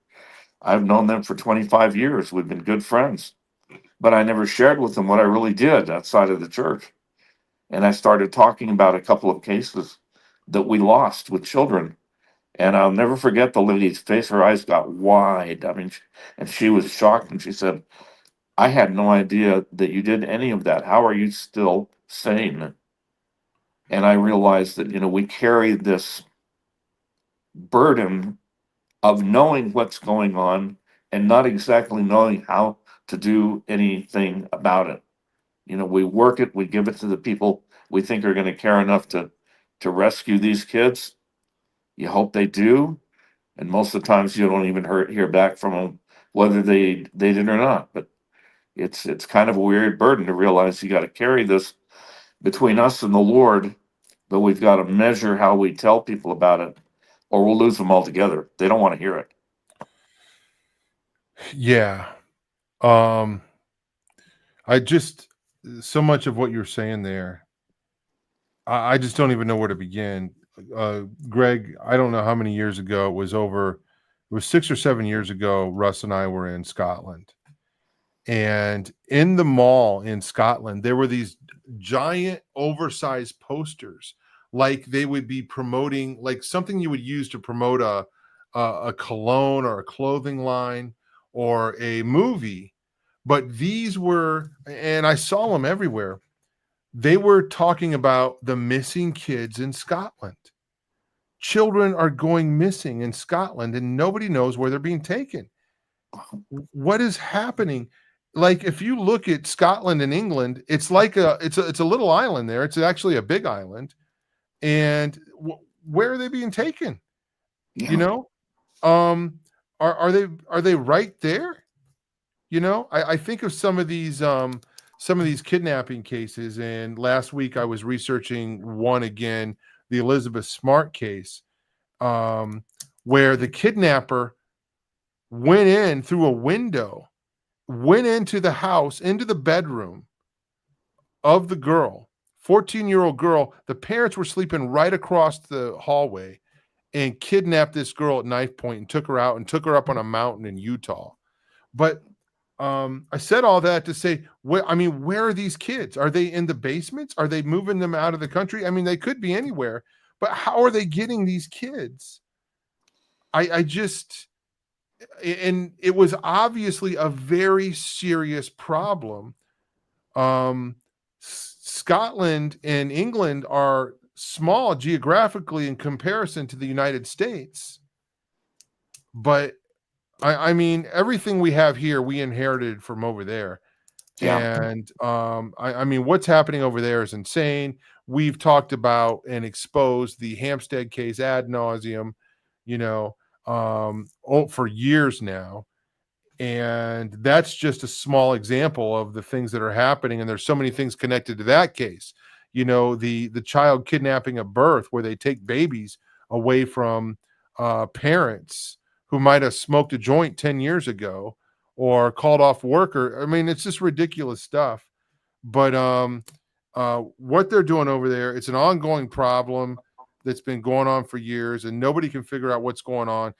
I've known them for 25 years. We've been good friends, but I never shared with them what I really did outside of the church. And I started talking about a couple of cases that we lost with children. And I'll never forget the lady's face. Her eyes got wide. I mean, and she was shocked. And she said, I had no idea that you did any of that. How are you still sane? And I realized that, we carry this burden of knowing what's going on and not exactly knowing how to do anything about it. We work it, we give it to the people we think are going to care enough to rescue these kids. You hope they do, and most of the times you don't even hear back from them whether they did or not. But it's kind of a weird burden to realize you got to carry this between us and the Lord, but we've got to measure how we tell people about it, or we'll lose them altogether. They don't want to hear it. Yeah. Um, I just so much of what you're saying there. I just don't even know where to begin. Greg, I don't know how many years ago it was 6 or 7 years ago. Russ and I were in Scotland, and in the mall in Scotland, there were these giant, oversized posters, like they would be promoting, like something you would use to promote a cologne or a clothing line or a movie. But these were, and I saw them everywhere. They were talking about the missing kids in Scotland. Children are going missing in Scotland, and nobody knows where they're being taken. What is happening? Like, if you look at Scotland and England, it's like it's a little island there. It's actually a big island, and where are they being taken? Yeah. You know, are they right there? I think of some of these kidnapping cases, and last week I was researching one again, the Elizabeth Smart case, where the kidnapper went in through a window, went into the house, into the bedroom of the girl, 14-year-old girl. The parents were sleeping right across the hallway, and kidnapped this girl at knife point and took her out and took her up on a mountain in Utah. But I said all that to say, where are these kids? Are they in the basements? Are they moving them out of the country? I mean, they could be anywhere, but how are they getting these kids? I just, and it was obviously a very serious problem. Scotland and England are small geographically in comparison to the United States, but I mean, everything we have here, we inherited from over there. Yeah. And I mean, what's happening over there is insane. We've talked about and exposed the Hampstead case ad nauseum, for years now. And that's just a small example of the things that are happening. And there's so many things connected to that case. The child kidnapping at birth, where they take babies away from parents who might have smoked a joint 10 years ago or called off work, or I mean, it's just ridiculous stuff. But what they're doing over there. It's an ongoing problem that's been going on for years, and nobody can figure out what's going on.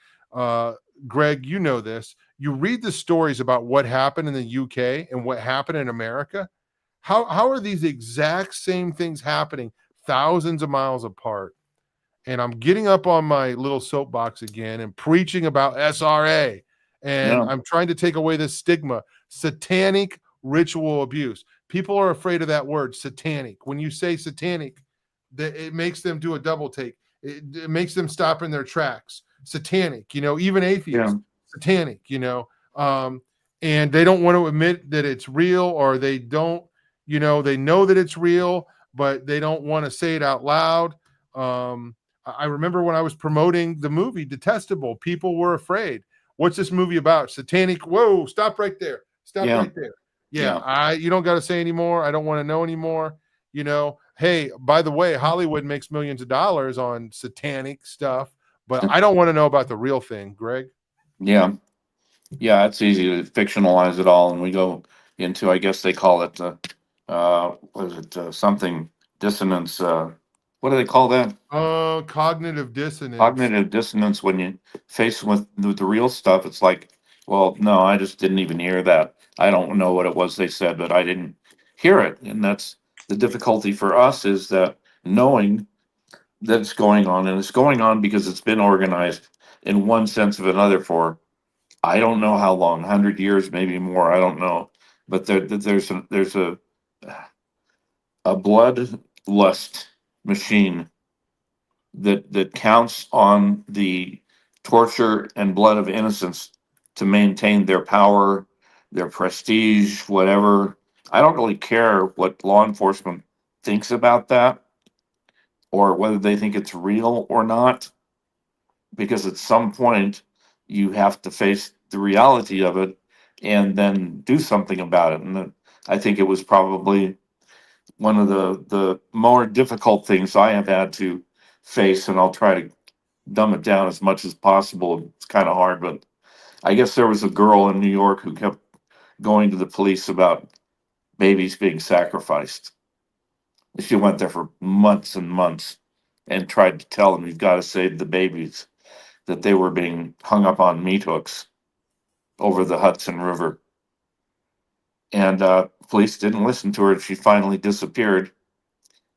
Greg, you know this. You read the stories about what happened in the UK and what happened in America. How are these exact same things happening thousands of miles apart? And I'm getting up on my little soapbox again and preaching about SRA. And Yeah. I'm trying to take away this stigma, satanic ritual abuse. People are afraid of that word, satanic. When you say satanic, it makes them do a double take. It makes them stop in their tracks. Satanic, even Yeah. atheists, satanic, and they don't want to admit that it's real, or they don't, they know that it's real, but they don't want to say it out loud. I remember when I was promoting the movie Detestable, people were afraid. What's this movie about? Satanic. Whoa, stop right there. Stop Yeah. right there. Yeah, Yeah. you don't got to say anymore. I don't want to know anymore. Hey, by the way, Hollywood makes millions of dollars on satanic stuff, but I don't want to know about the real thing, Greg. Yeah. Yeah. It's easy to fictionalize it all, and we go into, I guess they call it, what is it, something dissonance? What do they call that? Cognitive dissonance. Cognitive dissonance. When you face with the real stuff, it's like, well, no, I just didn't even hear that. I don't know what it was they said, but I didn't hear it. And that's the difficulty for us, is that knowing that it's going on, and it's going on because it's been organized in one sense of another for, I don't know how long, 100 years, maybe more. I don't know. But there's a bloodlust machine that counts on the torture and blood of innocents to maintain their power, their prestige, whatever. I don't really care what law enforcement thinks about that, or whether they think it's real or not, because at some point you have to face the reality of it and then do something about it. And I think it was probably one of the more difficult things I have had to face, and I'll try to dumb it down as much as possible. It's kind of hard, but I guess there was a girl in New York who kept going to the police about babies being sacrificed. She went there for months and months and tried to tell them, you've got to save the babies, that they were being hung up on meat hooks over the Hudson River. And police didn't listen to her. She finally disappeared.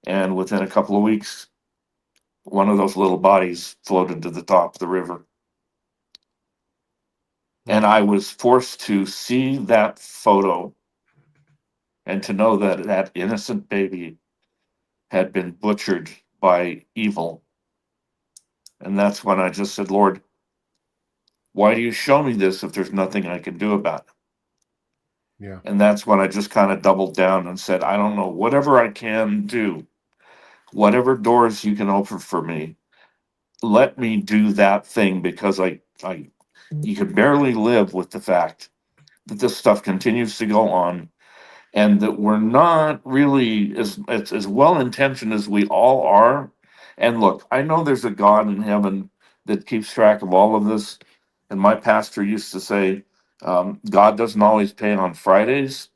And within a couple of weeks, one of those little bodies floated to the top of the river. And I was forced to see that photo and to know that that innocent baby had been butchered by evil. And that's when I just said, Lord, why do you show me this if there's nothing I can do about it? Yeah. And that's when I just kind of doubled down and said, I don't know, whatever I can do, whatever doors you can open for me, let me do that thing, because you can barely live with the fact that this stuff continues to go on, and that we're not really as well intentioned as we all are. And look, I know there's a God in heaven that keeps track of all of this. And my pastor used to say, God doesn't always pay on Fridays.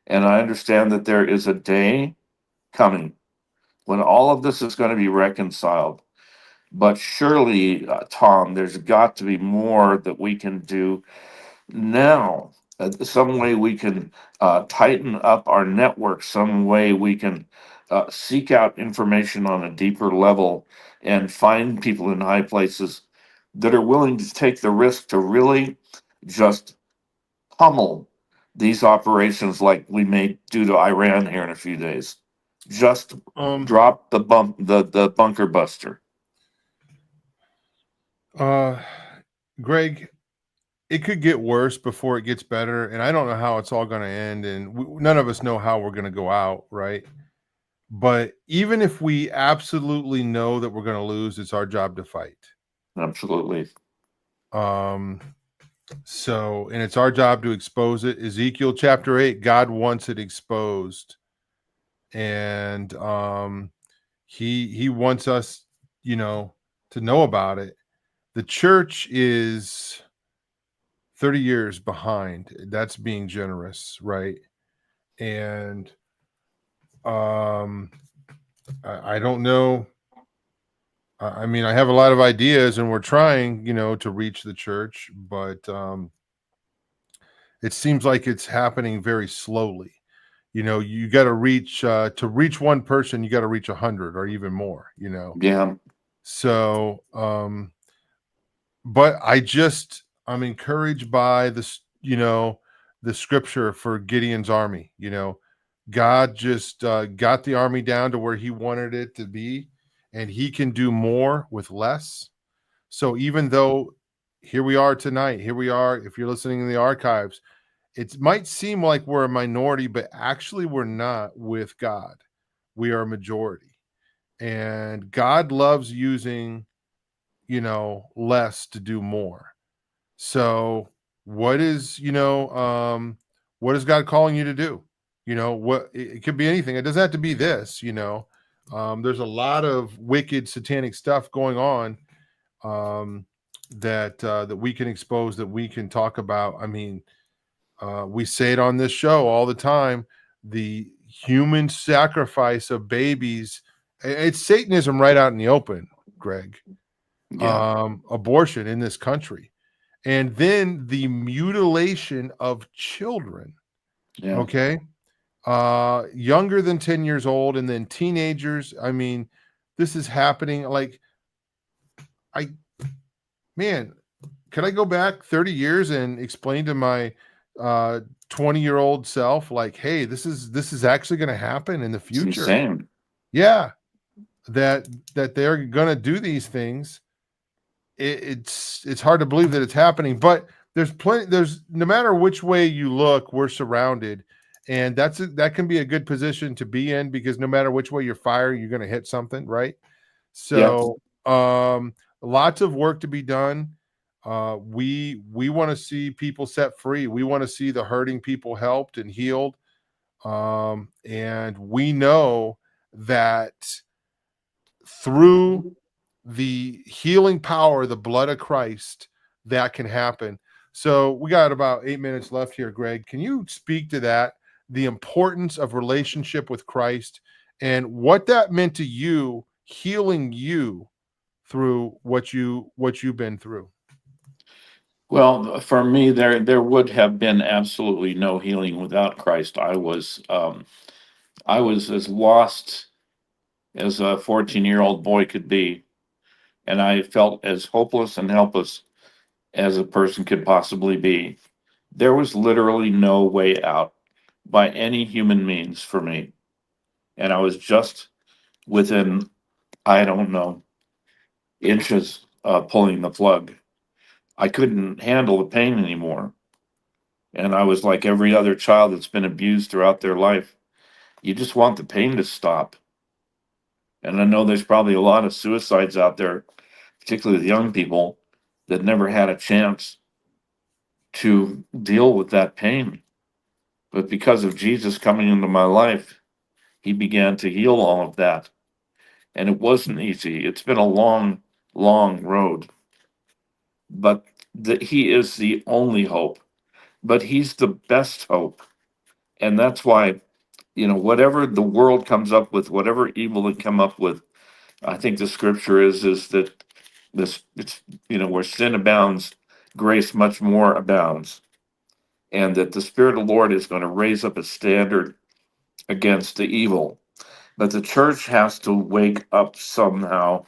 And I understand that there is a day coming when all of this is going to be reconciled. But surely, Tom, there's got to be more that we can do now. Some way we can tighten up our network, some way we can seek out information on a deeper level and find people in high places that are willing to take the risk to really just pummel these operations like we may do to Iran here in a few days. Just Um. drop the bunker buster. Uh. Greg, it could get worse before it gets better, and I don't know how it's all going to end, and none of us know how we're going to go out, right? But even if we absolutely know that we're going to lose, it's our job to fight. Absolutely. Um. So, and it's our job to expose it. Ezekiel chapter 8, God wants it exposed, and he wants us, to know about it. The church is 30 years behind. That's being generous, right? And Um, I don't know. I mean, I have a lot of ideas, and we're trying, to reach the church, but it seems like it's happening very slowly. You got to reach one person, you got to reach 100 or even more. Yeah, So, but I'm encouraged by this, the scripture for Gideon's army. God just got the army down to where he wanted it to be, and he can do more with less. So even though here we are tonight, here we are, if you're listening in the archives, it might seem like we're a minority, but actually we're not with God. We are a majority. And God loves using, less to do more. So what is God calling you to do? What it could be anything. It doesn't have to be this. There's a lot of wicked satanic stuff going on, um, that we can expose, that we can talk about. I mean, we say it on this show all the time. The human sacrifice of babies, it's Satanism right out in the open, Greg. yeah, Abortion in this country, and then the mutilation of children. yeah. Okay, younger than 10 years old, and then teenagers. I mean, this is happening. Like, I man, could I go back 30 years and explain to my uh 20-year-old self, like, hey, this is actually going to happen in the It's future? insane. Yeah, that they're going to do these things. It's hard to believe that it's happening, but there's no matter which way you look, we're surrounded, and that can be a good position to be in, because no matter which way you're firing, you're going to hit something, right? Yep. So, lots of work to be done. We want to see people set free. We want to see the hurting people helped and healed. And we know that through the healing power, the blood of Christ, that can happen. So we got about 8 minutes left here, Greg. Can you speak to that? The importance of relationship with Christ and what that meant to you, healing you through what you've been through. Well, for me, there would have been absolutely no healing without Christ. I was as lost as a 14-year-old boy could be, and I felt as hopeless and helpless as a person could possibly be. There was literally no way out by any human means for me, and I was just within, I don't know, inches pulling the plug. I couldn't handle the pain anymore. And I was like every other child that's been abused throughout their life. You just want the pain to stop. And I know there's probably a lot of suicides out there, particularly with young people, that never had a chance to deal with that pain. But because of Jesus coming into my life, he began to heal all of that. And it wasn't easy. It's been a long, long road. But he is the only hope. But he's the best hope. And that's why, whatever the world comes up with, whatever evil they come up with, I think the scripture is that it's where sin abounds, grace much more abounds, and that the Spirit of the Lord is going to raise up a standard against the evil. But the church has to wake up somehow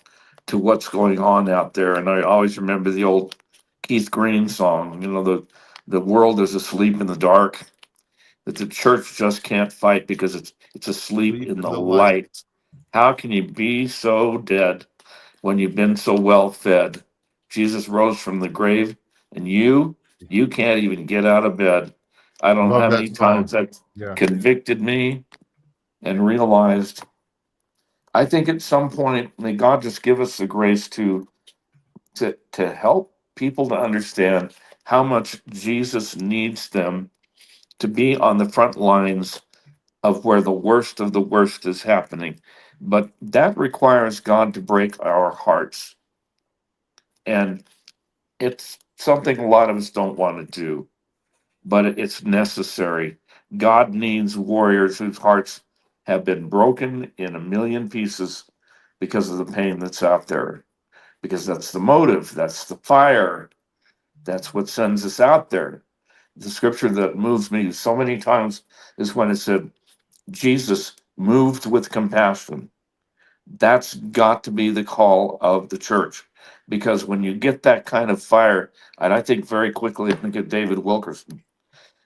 to what's going on out there. And I always remember the old Keith Green song, the world is asleep in the dark, that the church just can't fight because it's asleep Leap in in the the light. light. How can you be so dead when you've been so well fed? Jesus rose from the grave, and you can't even get out of bed. I don't know Love how that many times song. that Yeah. convicted me and realized. I think at some point, may God just give us the grace to help people to understand how much Jesus needs them to be on the front lines of where the worst of the worst is happening. But that requires God to break our hearts. And it's something a lot of us don't want to do, but it's necessary. God needs warriors whose hearts have been broken in a million pieces because of the pain that's out there. Because that's the motive, that's the fire, that's what sends us out there. The scripture that moves me so many times is when it said, Jesus moved with compassion. That's got to be the call of the church. Because when you get that kind of fire, and I think very quickly, I think of David Wilkerson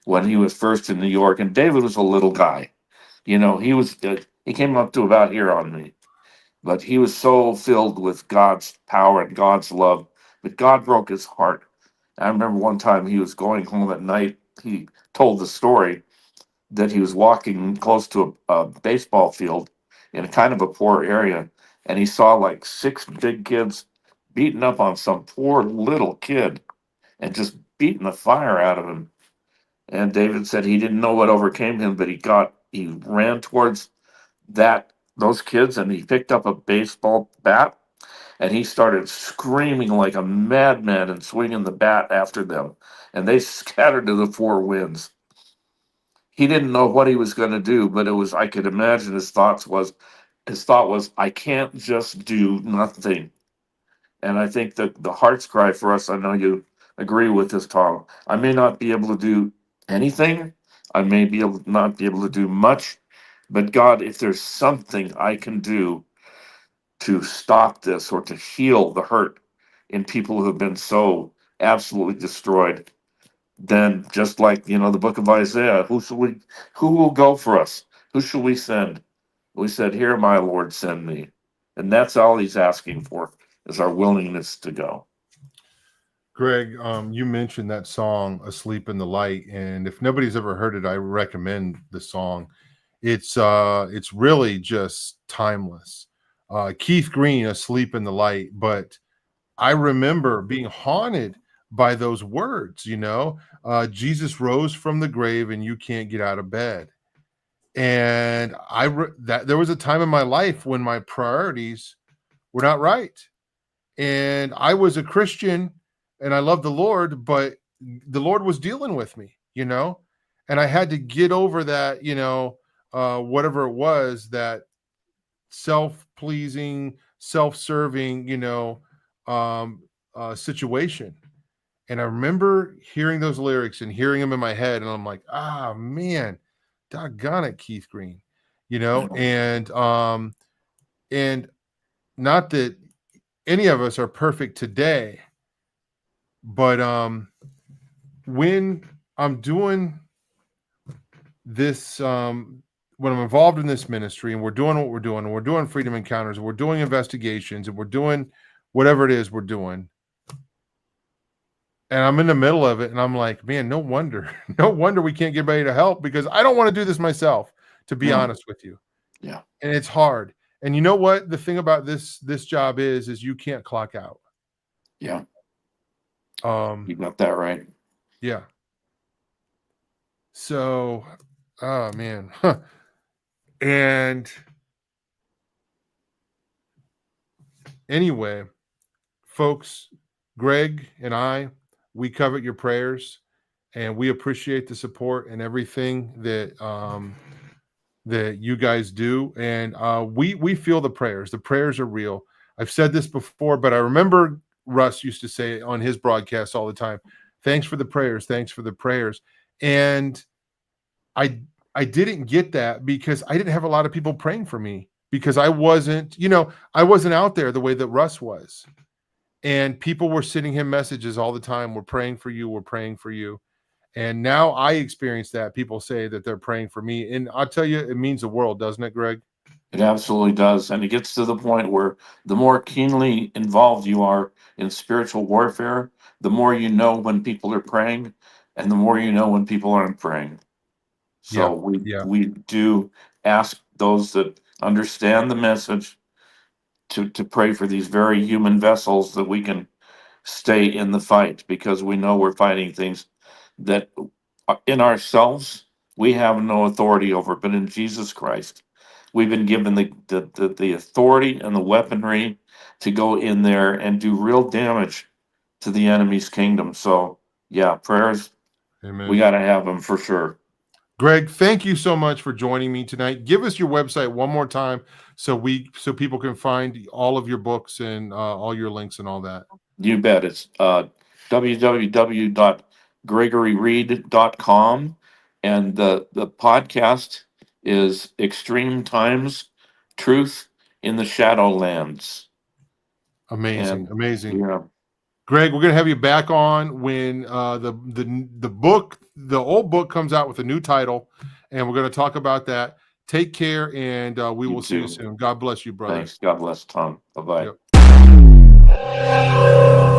when he was first in New York, and David was a little guy. He came up to about here on me, but he was so filled with God's power and God's love. But God broke his heart. I remember one time he was going home at night. He told the story that he was walking close to a baseball field in a kind of a poor area, and he saw like six big kids beating up on some poor little kid and just beating the fire out of him. And David said he didn't know what overcame him, but he ran towards those kids, and he picked up a baseball bat, and he started screaming like a madman and swinging the bat after them, and they scattered to the four winds. He didn't know what he was going to do, but I could imagine his thought was, I can't just do nothing. And I think that the heart's cry for us, I know you agree with this, Tom. I may not be able to do anything. I may be able not be able to do much, but God, if there's something I can do to stop this or to heal the hurt in people who have been so absolutely destroyed, then just like the book of Isaiah, who will go for us? Who shall we send? We said, here, my Lord, send me. And that's all he's asking for, is our willingness to go. Greg, you mentioned that song "Asleep in the Light," and if nobody's ever heard it, I recommend the song. It's really just timeless. Keith Green, "Asleep in the Light," but I remember being haunted by those words. Jesus rose from the grave, and you can't get out of bed. And that there was a time in my life when my priorities were not right, and I was a Christian and I loved the Lord, but the Lord was dealing with me, and I had to get over that, whatever it was, that self-pleasing, self-serving, situation. And I remember hearing those lyrics and hearing them in my head, and I'm like, man, doggone it, Keith Green, and not that any of us are perfect today, but when I'm doing this, when I'm involved in this ministry and we're doing what we're doing, and we're doing freedom encounters, and we're doing investigations, and we're doing whatever it is we're doing, and I'm in the middle of it, and I'm like, man, no wonder we can't get anybody to help, because I don't want to do this myself, to be honest with you. Yeah. And it's hard. And you know what? The thing about this job is you can't clock out. Yeah. You got that right. Yeah. So, oh man. And anyway, folks, Greg and we covet your prayers, and we appreciate the support and everything that that you guys do. And we feel the prayers. The prayers are real. I've said this before, but I remember Russ used to say on his broadcast all the time, thanks for the prayers, thanks for the prayers. And I didn't get that because I didn't have a lot of people praying for me, because I wasn't out there the way that Russ was. And people were sending him messages all the time. We're praying for you. We're praying for you. And now I experience that. People say that they're praying for me. And I'll tell you, it means the world, doesn't it, Greg? It absolutely does. And it gets to the point where the more keenly involved you are in spiritual warfare, the more you know when people are praying, and the more you know when people aren't praying. Yeah. So we Yeah. we do ask those that understand the message to pray for these very human vessels, that we can stay in the fight, because we know we're fighting things that in ourselves we have no authority over, but in Jesus Christ we've been given the authority and the weaponry to go in there and do real damage to the enemy's kingdom. So yeah, prayers, we Amen. got to have them for sure. Greg, thank you so much for joining me tonight. Give us your website one more time so people can find all of your books and all your links and all that. You bet. It's www.gregoryreid.com. And the podcast is Extreme Times Truth in the Shadowlands. Amazing, And amazing. yeah, Greg, we're gonna have you back on when the old book comes out with a new title, and we're gonna talk about that. Take care, and we you will see you too. soon. God bless you, brother. Thanks. God bless, Tom. Bye bye. Yep.